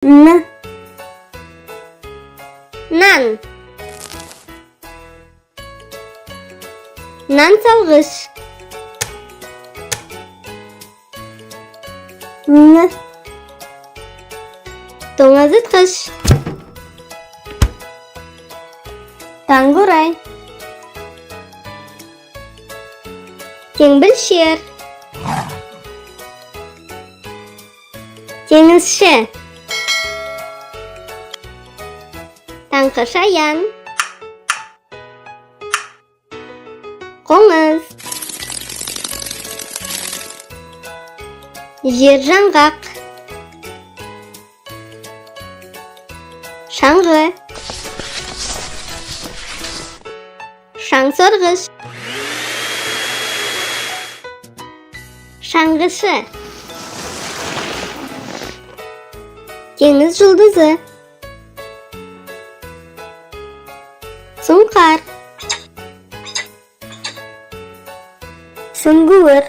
N. Nan. Nan salgıç. N. Toңazытқыш. Таңғұрай. Теңбілшер. Теңізші. Таңқышаян. Қоңыз. Жержаңғақ. Шаңғы. Шаңсорғыш. Шаңғышы. Теңіз жұлдызы. Сұңқар. Сүңгүір.